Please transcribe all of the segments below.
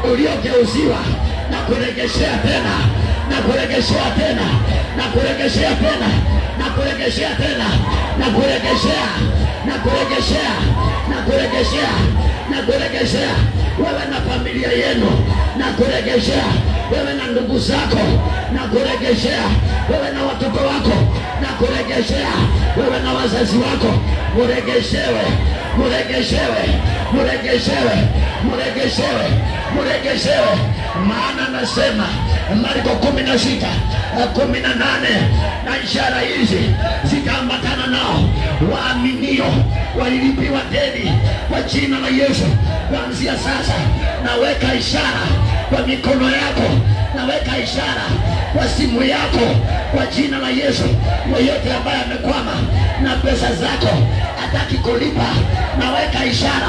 uliogeuziwa na kuregeshea tena, na kuregeshea tena, na kuregeshea tena, na kuregeshea tena, na kuregeshea, na kuregeshea, na kuregeshea, na kuregeshea wewe na familia yenu, na kuregeshea wewe na ndugu zako, na kuregeshea wewe na watoto wako, na kuregeshea wewe na wazazi wako. Muregeshewe, muregeshewe, muregeshewe, muregeshewe, muregeshewe. Maana nasema Marko 16:18, na ishara hizi zitaambatana nao waaminio, walilipiwa deni kwa jina la Yesu. Kuanzia sasa naweka ishara kwa mikono yako, naweka ishara kwa simu yako kwa jina la Yesu. Yeyote ambaye amekwama na pesa zako hataki kulipa, naweka ishara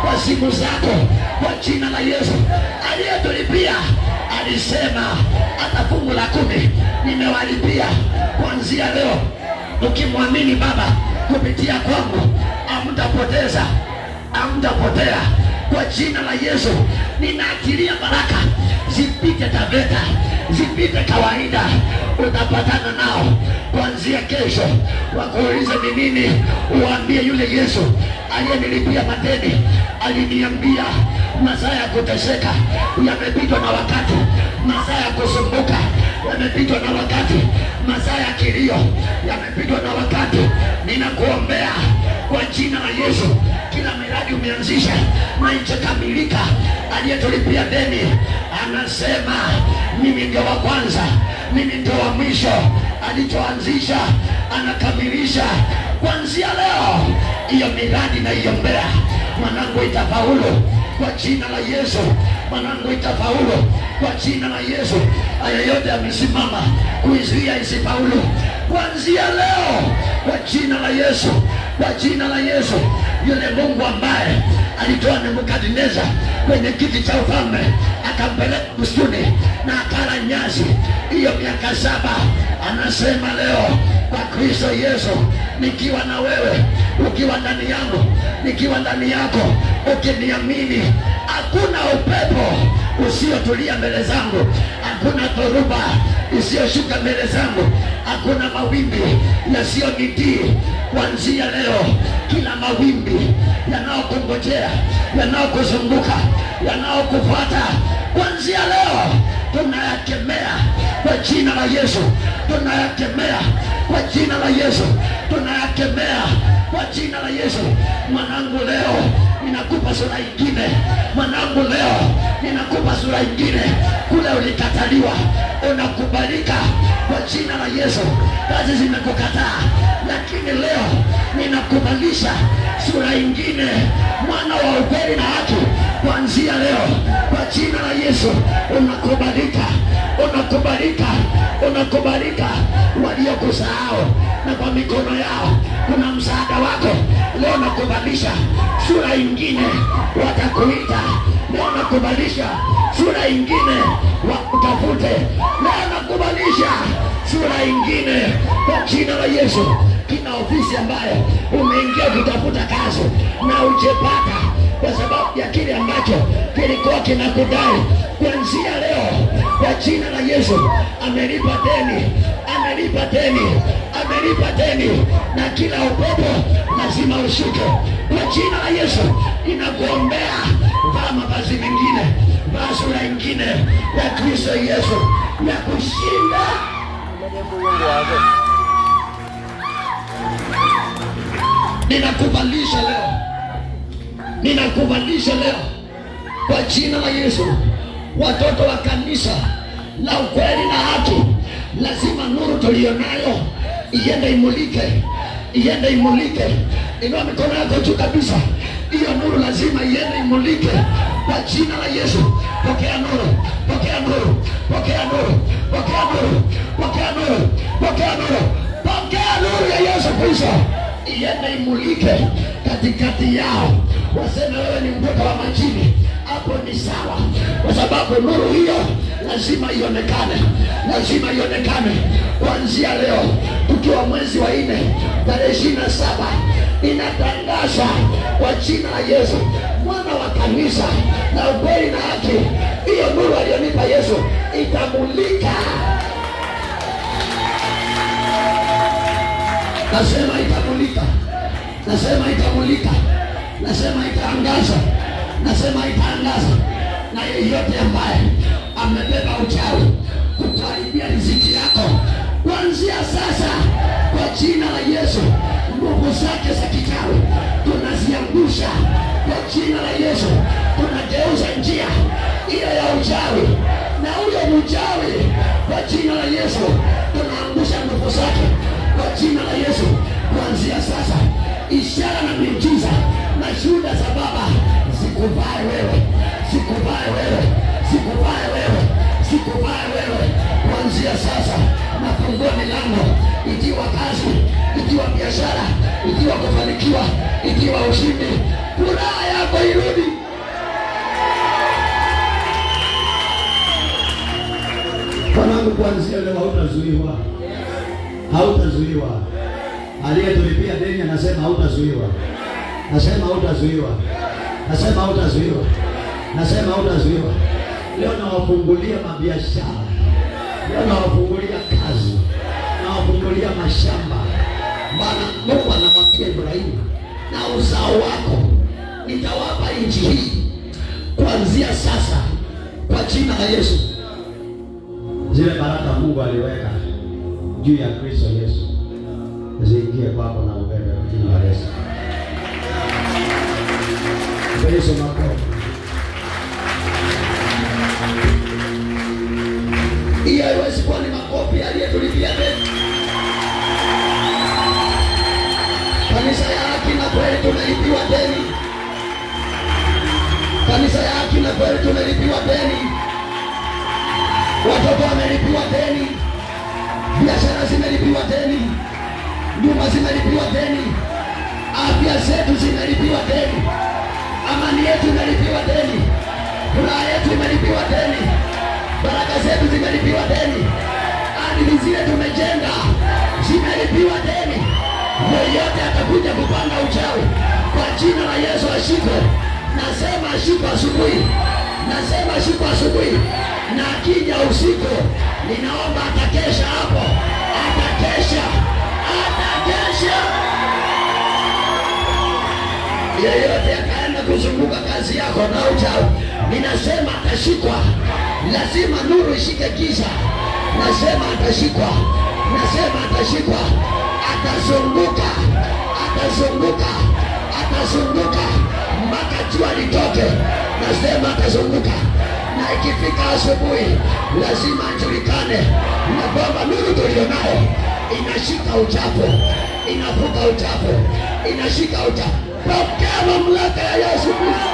kwa simu zako kwa jina la Yesu. Aliyetulipia alisema hata fungu la 10 nimewalipia kuanzia leo. Ukimwamini Baba kupitia kwangu, hamtapoteza, hamtapotea kwa jina la Yesu. Ninaachilia baraka zipite Taveta, zipite kawaida. Utapatana nao kuanzia kesho. Wakuulize ni nini, uambie yule Yesu aliyenilipia madeni aliniambia masaa ya kuteseka yamepitwa na wakati, masaa ya kusumbuka yamepitwa na wakati, masaa ya kilio yamepitwa na wakati. Ninakuombea kwa jina la Yesu, kila miradi umeanzisha na itakamilika. Aliyetulipia deni anasema mimi ndio wa kwanza, mimi ndio wa mwisho. Alichoanzisha anakamilisha. Kuanzia leo hiyo miradi naiombea, mwanangu itafaulu kwa jina la Yesu, mwanangu itafaulu kwa jina la Yesu. Haya yote yamesimama kuizuia isifaulu kuanzia leo kwa jina la Yesu, kwa jina la Yesu. Yule Mungu ambaye alitoa Nebukadneza kwenye kiti cha ufalme akampeleka msituni na akala nyasi hiyo miaka 7, anasema leo kwa Kristo Yesu, nikiwa na wewe, ukiwa ndani yangu, nikiwa ndani yako, ukiniamini, hakuna upepo usiotulia mbele zangu, hakuna dhoruba isiyoshuka mbele zangu, hakuna mawimbi yasiyonitii. Kuanzia leo kila mawimbi yanaokungojea, yanaokuzunguka, yanaokufuata, kuanzia leo tunayakemea kwa jina la Yesu, tunayakemea kwa jina la Yesu, tunayakemea kwa jina la Yesu. Mwanangu, leo ninakupa sura ingine. Mwanangu, leo ninakupa sura ingine. Kule ulikataliwa unakubalika kwa jina la Yesu. Kazi zimekukataa, lakini leo ninakubalisha sura ingine, mwana wa ukweli na haki. Kuanzia leo kwa jina la Yesu unakubalika, unakubalika, unakubalika. Waliokusahau na kwa mikono yao kuna msaada wako, leo nakubalisha sura ingine. Watakuita leo, nakubalisha sura ingine. Wakutafute leo, nakubalisha sura ingine kwa jina la Yesu. Kina ofisi ambayo umeingia kutafuta kazi na ujepata kwa sababu ya kile ambacho kilikuwa kinakudai, kuanzia leo kwa jina la Yesu amelipa deni, amelipa deni, amelipa deni, na kila upepo lazima ushuke kwa jina la Yesu. Ninakuombea, vaa mavazi mengine, vaa sura ingine ya Kristo Yesu ya kushinda. Ninakuvalisha leo, ninakuvalisha leo kwa jina la Yesu. Watoto wa kanisa la ukweli na haki, lazima nuru tulionayo iende imulike, iende imulike. Inua mikono yako juu kabisa. Hiyo nuru lazima iende imulike kwa jina la Yesu. Pokea nuru, pokea nuru, pokea nuru, pokea nuru, pokea nuru, pokea nuru, pokea nuru ya Yesu Kristo iende imulike katikati yao. Waseme wewe ni mtoto wa majini, hapo ni sawa, kwa sababu nuru hiyo lazima ionekane, lazima ionekane. Kuanzia leo tukiwa mwezi wa 4 tarehe 27, inatangaza kwa jina la Yesu, mwana wa kanisa na ukweli na haki, Hiyo nuru aliyonipa Yesu itamulika. Nasema itamulika. Nasema itamulika. Nasema itaangaza. Nasema itaangaza. Na yeyote ambaye amebeba uchawi kukaribia riziki yako, kuanzia sasa kwa jina la Yesu, nguvu zake za kichawi tunaziangusha kwa jina la Yesu. Tunageuza njia ile ya uchawi na huyo mchawi kwa jina la Yesu. Tunaangusha nguvu zake kwa jina la Yesu. Kuanzia sasa ishara na miujiza na shuhuda za Baba zikuvae wewe, zikuvae wewe, zikuvae wewe, zikuvae wewe. Kuanzia sasa nafungua milango, ikiwa kazi, ikiwa biashara, ikiwa kufanikiwa, ikiwa ushindi, furaha yako irudi. Mwanangu, kuanzia leo hautazuiwa. Hautazuiwa. Aliyetulipia deni anasema hautazuiwa. Nasema hautazuiwa. Nasema hautazuiwa. Nasema hautazuiwa. Leo nawafungulia mabiashara. Leo nawafungulia kazi. Nawafungulia mashamba. Maana Mungu anamwambia Ibrahimu, na uzao wako nitawapa nchi hii kuanzia sasa kwa jina la Yesu. Zile baraka Mungu aliweka juu ya Kristo Yesu ziingie kwako na ubebe kwa jina la Yesu. Yesu makofi. Hii haiwezi kuwa ni makofi aliyetulipia deni. Kanisa ya haki na kweli tumelipiwa deni. Kanisa ya haki na kweli tumelipiwa deni. Watoto wamelipiwa deni. Biashara zimelipiwa deni. Nyumba zimelipiwa deni. Afya zetu zimelipiwa deni. Amani yetu imelipiwa deni. Furaha yetu imelipiwa deni. Baraka zetu zimelipiwa deni. Ardhi zile tumejenga zimelipiwa deni. Yeyote atakuja kupanga uchawi kwa jina la Yesu ashikwe. Nasema ashikwe asubuhi. Nasema ashikwe asubuhi. Na akija usiku, ninaomba atakesha hapo. Atakesha. Atakesha. Yeyote akaenda kuzunguka kazi yako na uchawi, ninasema atashikwa. Lazima nuru ishike giza. Nasema atashikwa. Nasema atashikwa. Atazunguka. Atazunguka. Atazunguka mpaka jua litoke. Nasema atazunguka. Na ikifika asubuhi lazima ajulikane na kwamba nuru tulionayo inashika uchafu, inavuka uchafu, inashika uchafu. Pokea mamlaka ya Yesu Kristo.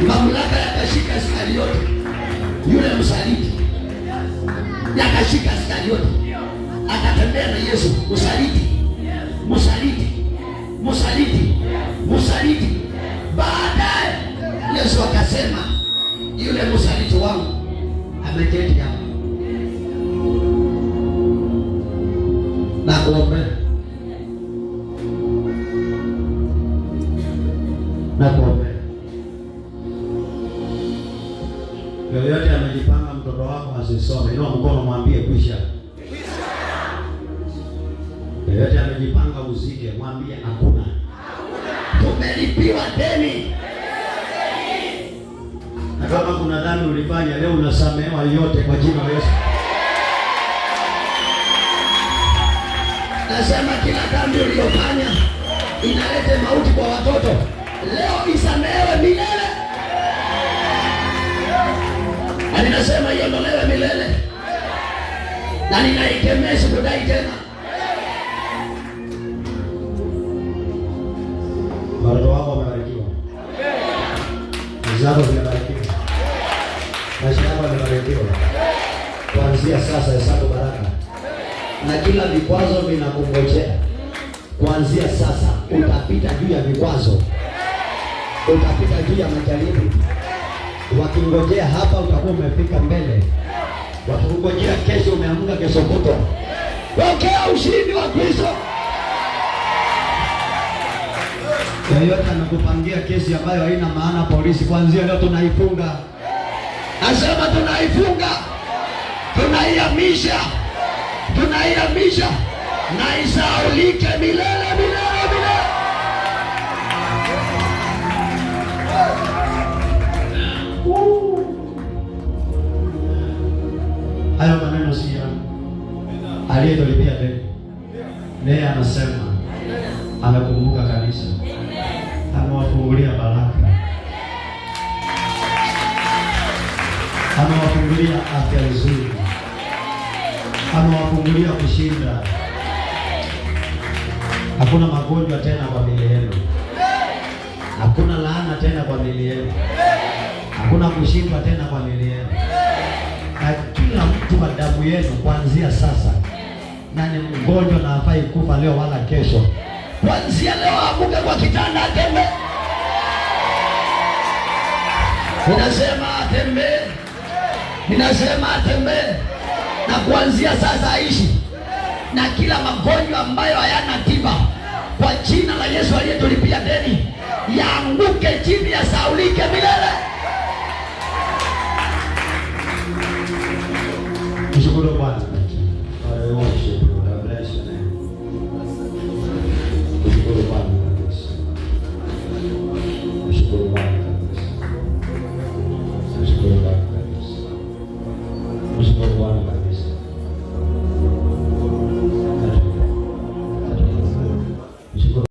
Mamlaka yakashika Iskarioti, yule msaliti. Yakashika Iskarioti, akatembea na Yesu. Msaliti, msaliti, msaliti, msaliti. Baadaye Yesu akasema, yule msaliti wangu ameketi hapa. Na kuombea. Na kuombea. Yoyote amejipanga mtoto wako asisome, inua mkono mwambie kwisha. Yoyote amejipanga uzike, mwambie hakuna. Tumelipiwa deni. Na kama kuna dhambi ulifanya leo unasamehewa yote kwa jina la Yesu. Nasema kila dhambi uliyofanya inaleta mauti kwa watoto, leo isamehewe milele. Na ninasema iondolewe milele. Na ninaikemea sikudai tena. Watoto wako wamebarikiwa. Zako zimebarikiwa. Maisha yako yamebarikiwa. Kuanzia sasa hesabu baraka. Na kila vikwazo vinakungojea. Kuanzia sasa utapita juu ya vikwazo. Utapita juu ya majaribu. Wakingojea hapa utakuwa umefika mbele. Wakingojea kesho umeamka kesho kutwa. Pokea ushindi wa Kristo. Yeyote anakupangia kesi ambayo haina maana, polisi, kuanzia leo tunaifunga. Nasema tunaifunga, tunaihamisha na isaulike milele milele milele. Hayo maneno si yangu. Aliyetolipia deni, naye anasema amekumbuka kanisa, amewafungulia baraka, amewafungulia afya nzuri, amewafungulia kushinda. Hakuna magonjwa tena kwa miili yenu, hakuna laana tena kwa miili yenu, hakuna kushindwa tena kwa miili yenu. Na kila mtu wa damu yenu kuanzia sasa, na ni mgonjwa na hafai kufa leo wala kesho, kuanzia leo amuke kwa kitanda atembee. Ninasema atembee, na kuanzia sasa aishi na kila magonjwa ambayo hayana tiba, kwa jina la Yesu aliyetulipia deni, yaanguke chini, yasaulike milele. Mshukuru Bwana.